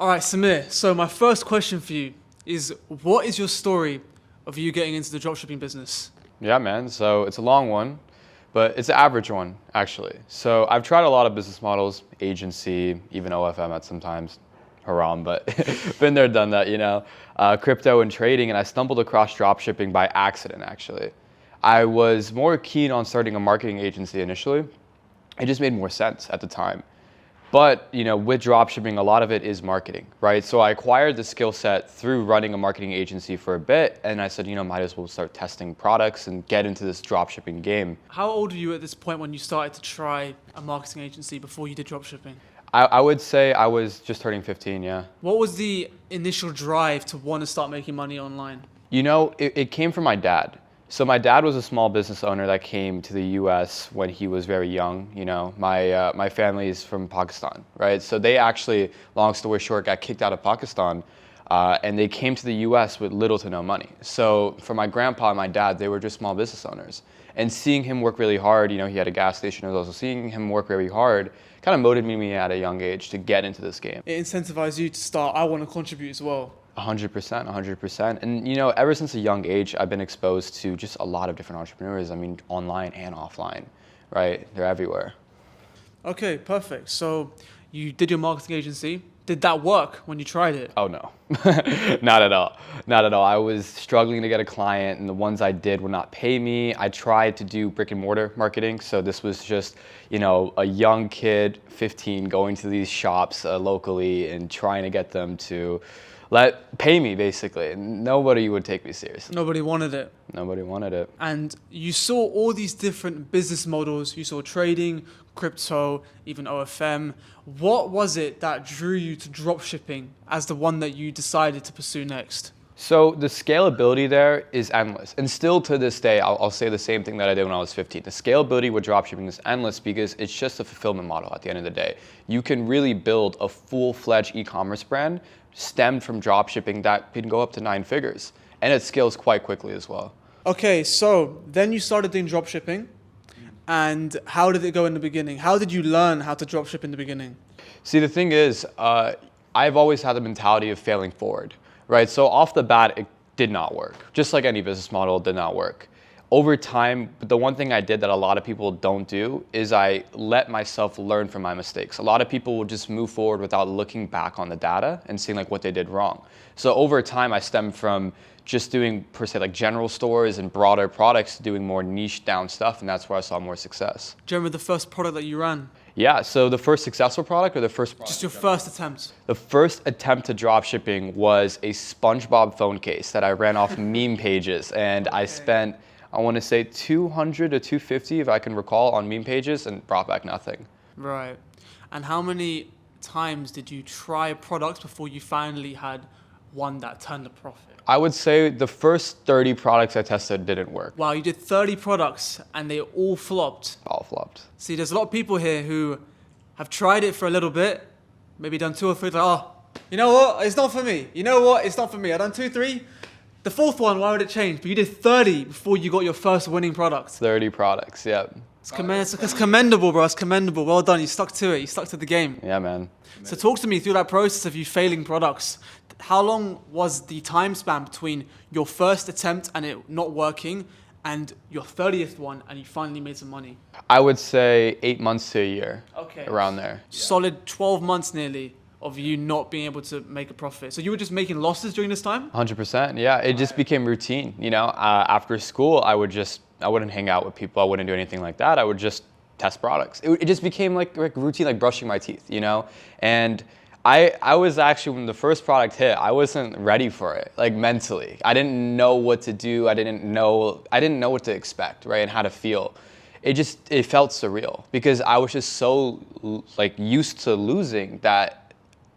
All right, Samir. So my first question for you is, what is your story of you getting into the dropshipping business? Yeah, man. So it's a long one, but it's an average one, actually. So I've tried a lot of business models, agency, even OFM at sometimes, haram, but been there, done that, crypto and trading, and I stumbled across dropshipping by accident, actually. I was more keen on starting a marketing agency initially. It just made more sense at the time. But with dropshipping, a lot of it is marketing, right? So I acquired the skill set through running a marketing agency for a bit, and I said, might as well start testing products and get into this dropshipping game. How old were you at this point when you started to try a marketing agency before you did dropshipping? I would say I was just turning 15, yeah. What was the initial drive to want to start making money online? It came from my dad. So my dad was a small business owner that came to the U.S. when he was very young. My family is from Pakistan, right? So they actually, long story short, got kicked out of Pakistan, and they came to the U.S. with little to no money. So for my grandpa and my dad, they were just small business owners. And seeing him work really hard, he had a gas station as well. So seeing him work very hard kind of motivated me at a young age to get into this game. It incentivized you to start, I want to contribute as well. 100%, 100%. And ever since a young age, I've been exposed to just a lot of different entrepreneurs. I mean, online and offline, right? They're everywhere. Okay, perfect. So you did your marketing agency. Did that work when you tried it? Oh no, not at all. Not at all. I was struggling to get a client, and the ones I did would not pay me. I tried to do brick and mortar marketing. So this was just, a young kid, 15, going to these shops locally and trying to get them to pay me, basically. Nobody would take me seriously. Nobody wanted it. Nobody wanted it. And you saw all these different business models. You saw trading, crypto, even OFM. What was it that drew you to dropshipping as the one that you decided to pursue next? So the scalability there is endless. And still to this day, I'll say the same thing that I did when I was 15. The scalability with dropshipping is endless because it's just a fulfillment model at the end of the day. You can really build a full-fledged e-commerce brand stemmed from dropshipping that can go up to 9 figures. And it scales quite quickly as well. Okay, so then you started doing dropshipping. And how did it go in the beginning? How did you learn how to dropship in the beginning? See, the thing is, I've always had the mentality of failing forward, right? So off the bat, it did not work. Just like any business model, it did not work. Over time, the one thing I did that a lot of people don't do is I let myself learn from my mistakes. A lot of people will just move forward without looking back on the data and seeing what they did wrong. So over time, I stemmed from just doing per se general stores and broader products to doing more niche down stuff, and that's where I saw more success. Do you remember the first product that you ran? Yeah, so the first successful product or the first product? Just your first attempt. The first attempt to dropshipping was a SpongeBob phone case that I ran off meme pages, and I spent, I want to say 200 to 250 if I can recall on meme pages, and brought back nothing. Right. And how many times did you try products before you finally had one that turned a profit? I would say the first 30 products I tested didn't work. Wow, you did 30 products and they all flopped. All flopped. See, there's a lot of people here who have tried it for a little bit, maybe done 2 or 3, you know what, it's not for me. You know what, it's not for me. I done 2, 3. The fourth one, why would it change? But you did 30 before you got your first winning product. 30 products, yeah. It's commendable, bro. It's commendable. Well done. You stuck to it. You stuck to the game. Yeah, man. So talk to me through that process of you failing products. How long was the time span between your first attempt and it not working and your 30th one and you finally made some money? I would say 8 months to a year. Okay. Around there. Solid 12 months nearly of you not being able to make a profit. So you were just making losses during this time? 100%. Yeah, it just became routine. After school, I wouldn't hang out with people. I wouldn't do anything like that. I would just test products. It just became like routine, like brushing my teeth, And I was actually, when the first product hit, I wasn't ready for it, mentally. I didn't know what to do. I didn't know what to expect, right, and how to feel. It felt surreal because I was just so used to losing that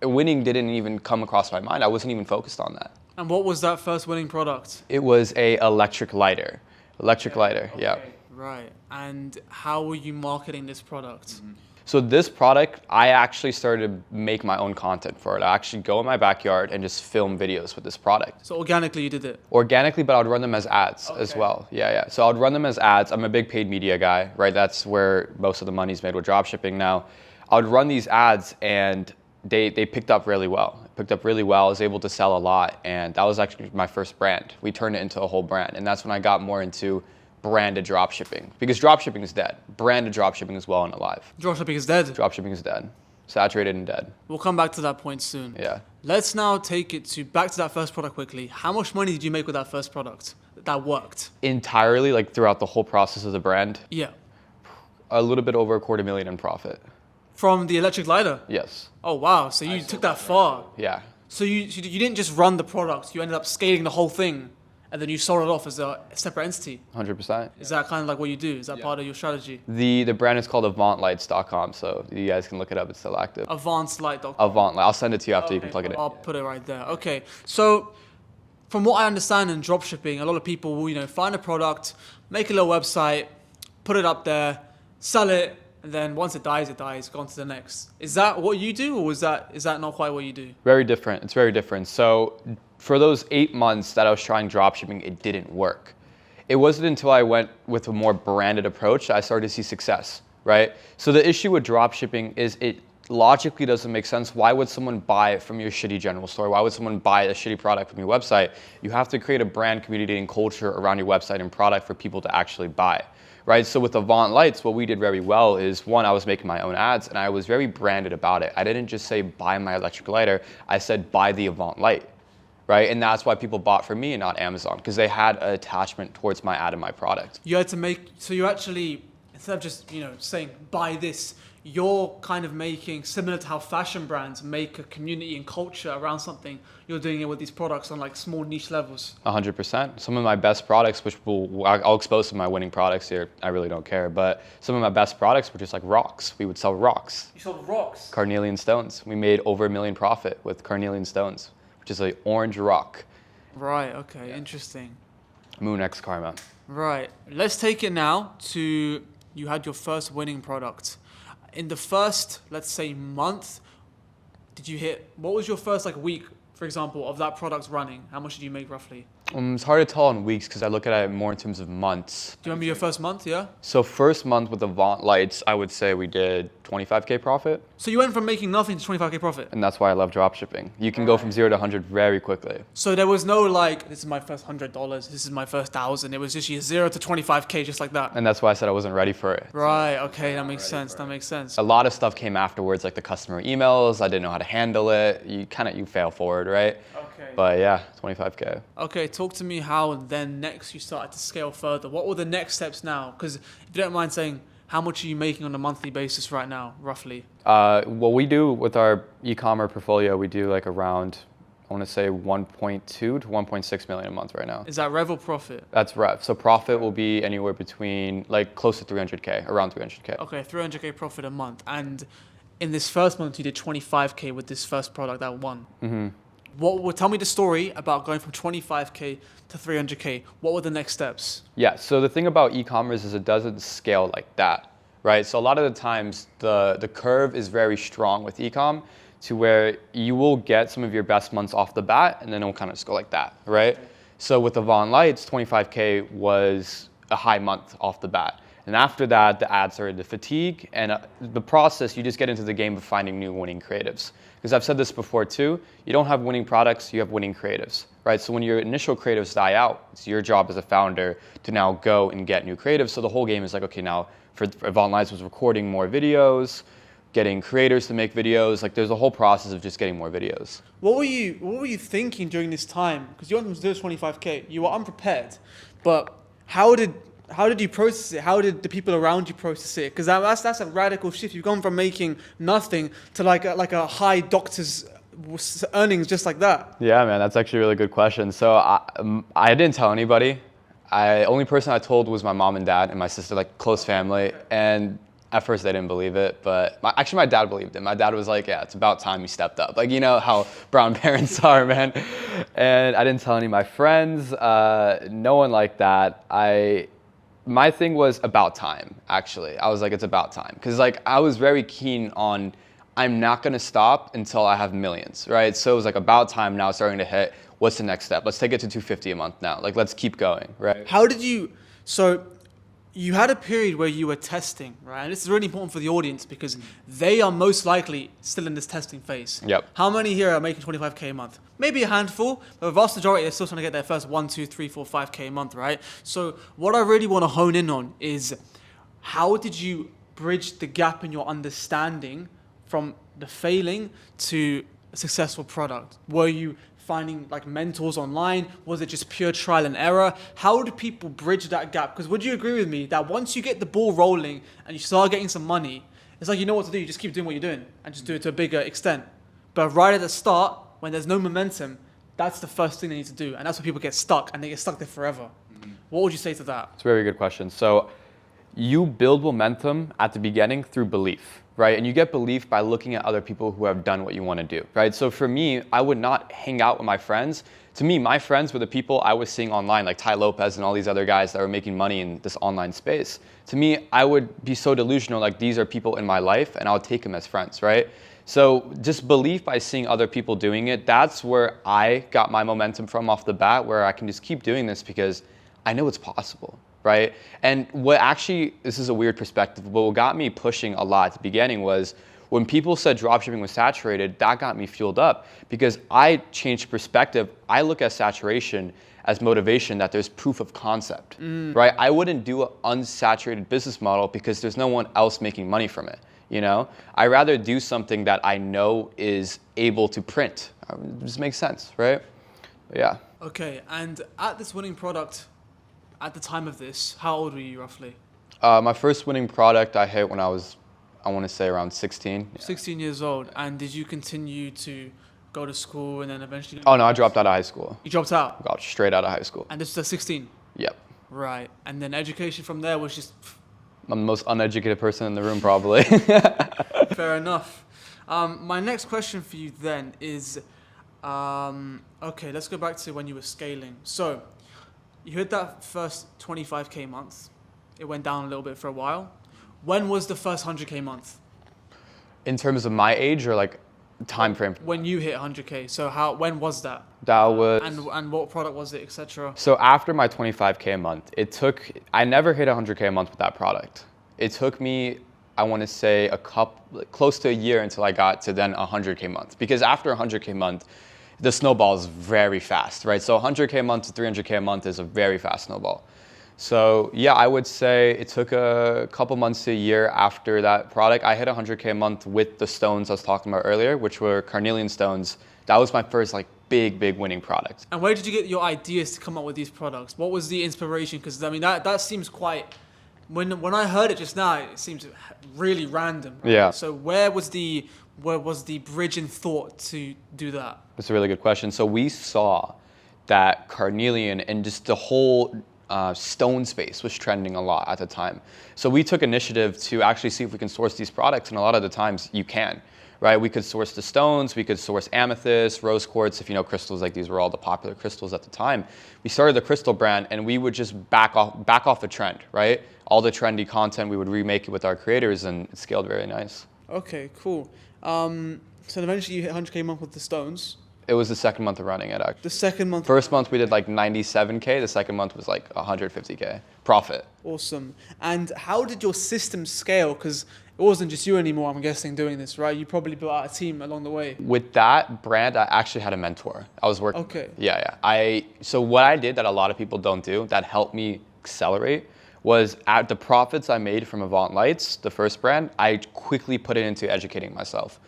winning didn't even come across my mind. I wasn't even focused on that. And what was that first winning product? It was a electric lighter. Lighter, yeah. Right. And how were you marketing this product? So this product, I actually started to make my own content for it. I actually go in my backyard and just film videos with this product. So organically you did it? Organically, but I would run them as ads as well. Yeah. So I would run them as ads. I'm a big paid media guy, right? That's where most of the money's made with dropshipping now. I would run these ads and they picked up really well. picked up really well. I was able to sell a lot, and that was actually my first brand. We turned it into a whole brand, and that's when I got more into branded dropshipping, because dropshipping is dead. Branded dropshipping is well and alive. Dropshipping is dead. Dropshipping is dead. Saturated and dead. We'll come back to that point soon. Yeah. Let's now take it back to that first product quickly. How much money did you make with that first product that worked? Entirely, like throughout the whole process of the brand, Yeah. a little bit over $250,000 in profit. From the electric lighter? Yes. Oh, wow. So you took that far. Yeah. So you didn't just run the product. You ended up scaling the whole thing, and then you sold it off as a separate entity. 100%. Is that kind of like what you do? Is that part of your strategy? The brand is called AvantLights.com, so you guys can look it up. It's still active. Advancedlight.com. Avant. I'll send it to you after you can plug it in. I'll put it right there. Okay. So from what I understand in dropshipping, a lot of people will, find a product, make a little website, put it up there, sell it, and then once it dies, go on to the next. Is that what you do, or is that not quite what you do? Very different. It's very different. So for those 8 months that I was trying dropshipping, it didn't work. It wasn't until I went with a more branded approach that I started to see success, right? So the issue with dropshipping is it logically doesn't make sense. Why would someone buy it from your shitty general store? Why would someone buy a shitty product from your website? You have to create a brand community and culture around your website and product for people to actually buy. Right, so with Avant Lights, what we did very well is, one, I was making my own ads, and I was very branded about it. I didn't just say buy my electric lighter, I said buy the Avant Light, right? And that's why people bought from me and not Amazon, because they had an attachment towards my ad and my product. You had to so you actually, instead of just saying buy this, you're kind of making, similar to how fashion brands make a community and culture around something, you're doing it with these products on like small niche levels. 100%. Some of my best products, which I'll expose some of my winning products here, I really don't care, but some of my best products were just like rocks. We would sell rocks. You sold rocks? Carnelian stones. We made over $1 million profit with carnelian stones, which is an orange rock. Right, okay, interesting. Moon X Karma. Right, let's take it now to, you had your first winning product. In the first, let's say, month, what was your first week, for example, of that product running? How much did you make roughly? It's hard to tell in weeks because I look at it more in terms of months. Do you remember your first month, yeah? So first month with Avant Lights, I would say we did 25K profit. So you went from making nothing to 25K profit? And that's why I love dropshipping. You can go from 0 to 100 very quickly. So there was no this is my first $100, this is my first 1,000. It was just 0 to 25K just like that. And that's why I said I wasn't ready for it. Right, okay, that makes sense, that makes sense. A lot of stuff came afterwards, like the customer emails. I didn't know how to handle it. You fail forward, right? Okay. But yeah, 25K. Okay, talk to me how then next you started to scale further. What were the next steps now? Because if you don't mind saying, how much are you making on a monthly basis right now, roughly? What we do with our e-commerce portfolio, we do around, I want to say 1.2 to 1.6 million a month right now. Is that rev or profit? That's rev. So profit will be anywhere between close to 300K, around 300K. Okay, 300K profit a month. And in this first month, you did 25K with this first product that won. Mm-hmm. Tell me the story about going from 25K to 300K. What were the next steps? Yeah, so the thing about e-commerce is it doesn't scale like that, right? So a lot of the times the curve is very strong with e-com to where you will get some of your best months off the bat and then it'll kind of just go like that, right? Okay. So with Avant Lights, 25K was a high month off the bat. And after that, the ads started to fatigue, and the process, you just get into the game of finding new winning creatives. Because I've said this before too, you don't have winning products, you have winning creatives, right? So when your initial creatives die out, it's your job as a founder to now go and get new creatives. So the whole game is okay, now for Avant Lights was recording more videos, getting creators to make videos. There's a whole process of just getting more videos. What were you thinking during this time? Because you went from 0 to 25K, you were unprepared, but how did you process it? How did the people around you process it? Because that's a radical shift. You've gone from making nothing to like a high doctor's earnings just like that. Yeah, man, that's actually a really good question. So I didn't tell anybody. Only person I told was my mom and dad and my sister, close family. And at first they didn't believe it, but my dad believed it. My dad was like, yeah, it's about time you stepped up. You know how brown parents are, man. And I didn't tell any of my friends, no one like that. My thing was about time, actually. I was like, it's about time. Because I was very keen on, I'm not going to stop until I have millions, right? So it was about time now, starting to hit, what's the next step? Let's take it to 250 a month now. Let's keep going, right? How did you, so you had a period where you were testing, right? And this is really important for the audience because they are most likely still in this testing phase. Yep. How many here are making 25K a month? Maybe a handful, but the vast majority are still trying to get their first 1, 2, 3, 4, 5K a month, right? So what I really want to hone in on is how did you bridge the gap in your understanding from the failing to a successful product? Were you finding like mentors online? Was it just pure trial and error? How do people bridge that gap? Because would you agree with me that once you get the ball rolling and you start getting some money, it's like you know what to do. You just keep doing what you're doing and just do it to a bigger extent. But right at the start, when there's no momentum, that's the first thing they need to do. And that's where people get stuck and they get stuck there forever. What would you say to that? It's a very good question. So you build momentum at the beginning through belief, right? And you get belief by looking at other people who have done what you want to do, right? So for me, I would not hang out with my friends. To me, my friends were the people I was seeing online, like Ty Lopez and all these other guys that were making money in this online space. To me, I would be so delusional, like these are people in my life and I would take them as friends, right? So just belief by seeing other people doing it, that's where I got my momentum from off the bat, where I can just keep doing this because I know it's possible. Right? And what actually, this is a weird perspective, but what got me pushing a lot at the beginning was when people said dropshipping was saturated, that got me fueled up because I changed perspective. I look at saturation as motivation, that there's proof of concept, right? I wouldn't do an unsaturated business model because there's no one else making money from it. You know, I rather do something that I know is able to print. It just makes sense, right? But yeah. Okay, and at this winning product, at the time of this, how old were you roughly? My first winning product I hit when I was, I want to say around 16. Yeah. 16 years old. And did you continue to go to school and then eventually? Oh no, I dropped out of high school. You dropped out? Got straight out of high school. And this was at 16? Yep. Right. And then education from there was just... I'm the most uneducated person in the room probably. Fair enough. My next question for you then is, okay, let's go back to when you were scaling. So, you hit that first 25K month. It went down a little bit for a while. When was the first 100K month? In terms of my age or like time frame? When you hit 100K. So when was that? That was... And what product was it, etc.? So after my 25K a month, I never hit 100K a month with that product. It took me, I want to say close to a year until I got to then 100K a month. Because after 100K a month, the snowball is very fast, right? So 100K a month to 300K a month is a very fast snowball. So yeah, I would say it took a couple months to a year after that product. I hit 100K a month with the stones I was talking about earlier, which were carnelian stones. That was my first like big winning product. And where did you get your ideas to come up with these products? What was the inspiration? Because I mean, that seems quite, when I heard it just now, it seems really random. Right? Yeah. So where was the bridge in thought to do that? That's a really good question. So we saw that carnelian and just the whole stone space was trending a lot at the time. So we took initiative to actually see if we can source these products, and a lot of the times you can, right? We could source the stones, we could source amethyst, rose quartz, if you know crystals, like these were all the popular crystals at the time. We started the crystal brand and we would just back off the trend, right? All the trendy content, we would remake it with our creators and it scaled very nice. Okay, cool. So eventually you hit 100K a month with the stones. It was the second month of running it, actually. The second month? First month we did like 97K. The second month was like 150K profit. Awesome. And how did your system scale? Because it wasn't just you anymore, I'm guessing, doing this, right? You probably built out a team along the way. With that brand, I actually had a mentor. I was working. Okay. Yeah. So what I did that a lot of people don't do that helped me accelerate was at the profits I made from Avant Lights, the first brand, I quickly put it into educating myself.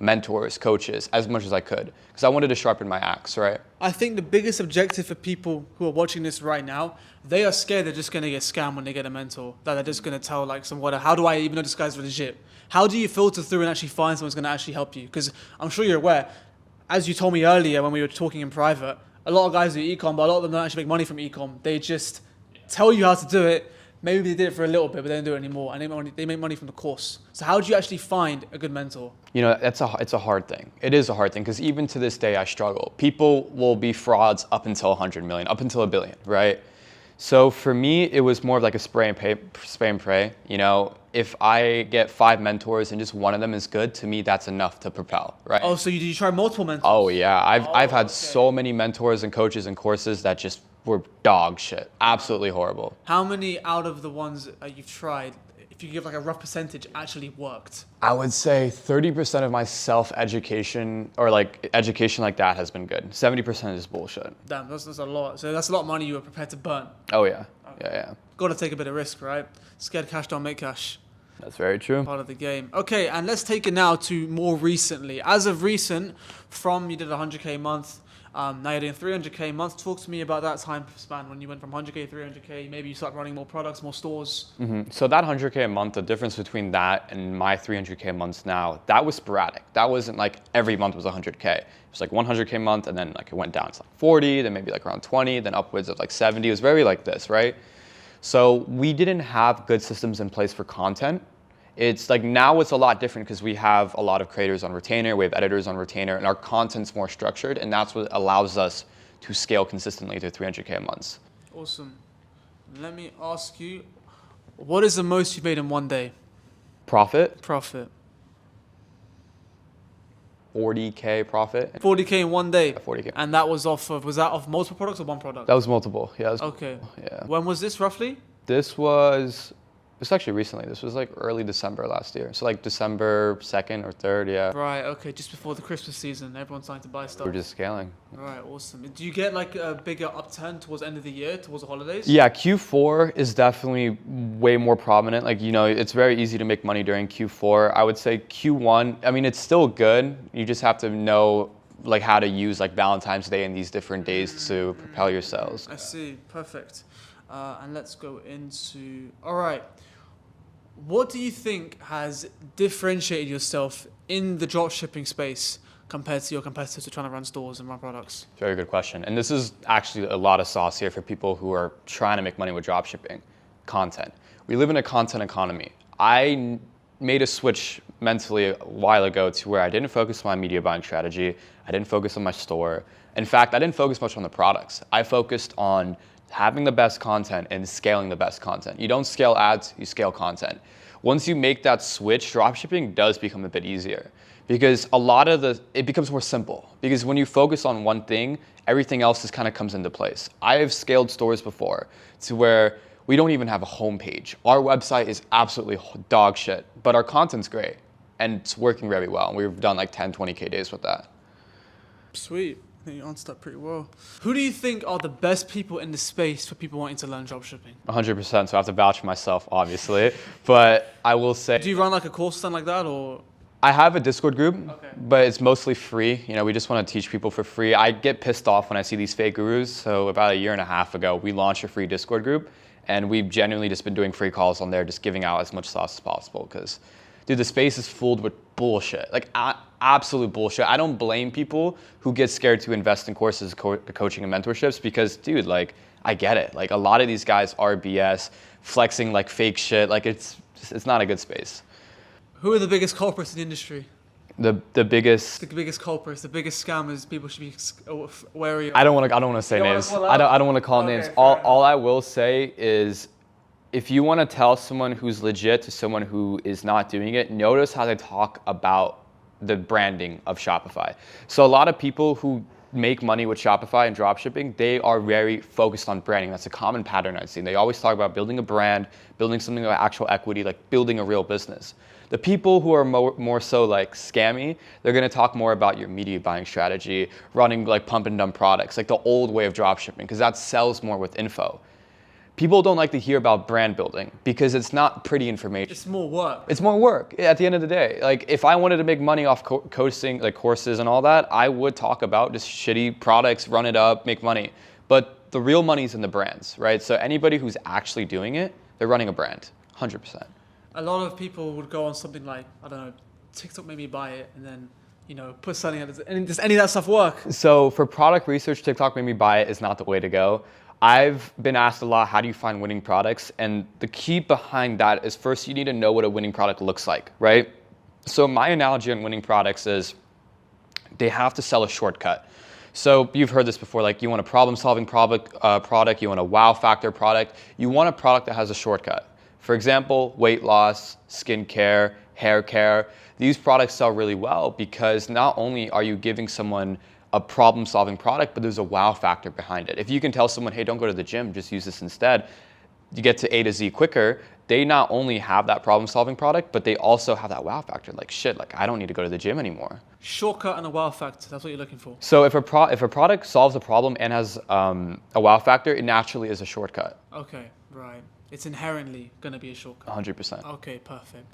Mentors, coaches, as much as I could, because I wanted to sharpen my axe, right? I think the biggest objective for people who are watching this right now, they are scared they're just going to get scammed when they get a mentor, that they're just going to tell like someone, how do I even know this guy's legit? How do you filter through and actually find someone who's going to actually help you? Because I'm sure you're aware, as you told me earlier when we were talking in private, a lot of guys do e-com, but a lot of them don't actually make money from e-com. They just tell you how to do it. Maybe they did it for a little bit, but they don't do it anymore, and they make money from the course. So how do you actually find a good mentor? You know, it's a hard thing. It is a hard thing, because even to this day, I struggle. People will be frauds up until 100 million, up until $1 billion, right? So for me, it was more of like a spray and pray. You know, if I get 5 mentors and just one of them is good, to me, that's enough to propel, right? Oh, so you try multiple mentors? Oh yeah, I've had so many mentors and coaches and courses that just were dog shit. Absolutely horrible. How many out of the ones you've tried, if you give like a rough percentage, actually worked? I would say 30% of my self-education or like education like that has been good. 70% is bullshit. Damn, that's a lot. So that's a lot of money you were prepared to burn. Oh yeah. Yeah. Got to take a bit of risk, right? Scared cash don't make cash. That's very true. Part of the game. Okay, and let's take it now to more recently. As of recent, from you did 100K a month, now you're doing 300K a month. Talk to me about that time span when you went from 100K to 300K. Maybe you start running more products, more stores. So that 100K a month, the difference between that and my 300K a month now, that was sporadic. That wasn't like every month was 100K. It was like 100K a month, and then like it went down to like 40, then maybe like around 20, then upwards of like 70. It was very like this, right? So we didn't have good systems in place for content. It's like now it's a lot different because we have a lot of creators on retainer, we have editors on retainer, and our content's more structured, and that's what allows us to scale consistently to 300K a month. Awesome. Let me ask you, what is the most you've made in one day? Profit? 40K profit. 40K in one day? Yeah, 40K. And that was off multiple products or one product? That was multiple, yeah. Okay. Yeah. When was this roughly? This was actually recently. This was like early December last year. So like December 2nd or 3rd, yeah. Right, okay, just before the Christmas season, everyone's starting to buy stuff. We're just scaling. Right, awesome. Do you get like a bigger upturn towards the end of the year, towards the holidays? Yeah, Q4 is definitely way more prominent. Like, you know, it's very easy to make money during Q4. I would say Q1, I mean, it's still good. You just have to know like how to use like Valentine's Day and these different days to propel your sales. I see, perfect. And let's go into, all right. What do you think has differentiated yourself in the dropshipping space compared to your competitors who are trying to run stores and run products? Very good question. And this is actually a lot of sauce here for people who are trying to make money with dropshipping. Content. We live in a content economy. I made a switch mentally a while ago to where I didn't focus on my media buying strategy. I didn't focus on my store. In fact, I didn't focus much on the products. I focused on having the best content and scaling the best content. You don't scale ads, you scale content. Once you make that switch, dropshipping does become a bit easier because it becomes more simple because when you focus on one thing, everything else just kind of comes into place. I have scaled stores before to where we don't even have a homepage. Our website is absolutely dog shit, but our content's great and it's working very well. We've done like 10, 20K days with that. Sweet. I think you answered that pretty well. Who do you think are the best people in the space for people wanting to learn dropshipping? 100%, so I have to vouch for myself, obviously. But I will say... Do you run like a course or something like that, or...? I have a Discord group, okay, but it's mostly free. You know, we just want to teach people for free. I get pissed off when I see these fake gurus. So about a year and a half ago, we launched a free Discord group, and we've genuinely just been doing free calls on there, just giving out as much sauce as possible. Because, dude, the space is filled with bullshit, like absolute bullshit. I don't blame people who get scared to invest in courses, coaching, and mentorships because, dude, like, I get it. Like, a lot of these guys are BS, flexing like fake shit. Like, it's not a good space. Who are the biggest culprits in the industry? The biggest. The biggest culprits, the biggest scammers. People should be wary of. I don't want to say names. I don't want to call names. All I will say is, if you want to tell someone who's legit to someone who is not doing it, notice how they talk about the branding of Shopify. So a lot of people who make money with Shopify and dropshipping, they are very focused on branding. That's a common pattern I've seen. They always talk about building a brand, building something of actual equity, like building a real business. The people who are more so like scammy, they're gonna talk more about your media buying strategy, running like pump and dump products, like the old way of dropshipping, because that sells more with info. People don't like to hear about brand building because it's not pretty information. It's more work. It's more work at the end of the day. Like, if I wanted to make money off coaching, like courses and all that, I would talk about just shitty products, run it up, make money. But the real money's in the brands, right? So anybody who's actually doing it, they're running a brand, 100%. A lot of people would go on something like, I don't know, TikTok made me buy it, and then, you know, put something out. And does any of that stuff work? So for product research, TikTok made me buy it is not the way to go. I've been asked a lot, how do you find winning products? And the key behind that is first you need to know what a winning product looks like, right? So my analogy on winning products is they have to sell a shortcut. So you've heard this before, like you want a problem-solving product, you want a wow factor product, you want a product that has a shortcut. For example, weight loss, skincare, hair care. These products sell really well because not only are you giving someone a problem-solving product, but there's a wow factor behind it. If you can tell someone, hey, don't go to the gym, just use this instead, you get to A to Z quicker. They not only have that problem-solving product, but they also have that wow factor. Like, shit, like I don't need to go to the gym anymore. Shortcut and a wow factor. That's what you're looking for. So if a product solves a problem and has a wow factor, it naturally is a shortcut. Okay, right. It's inherently going to be a shortcut. 100%. Okay, perfect.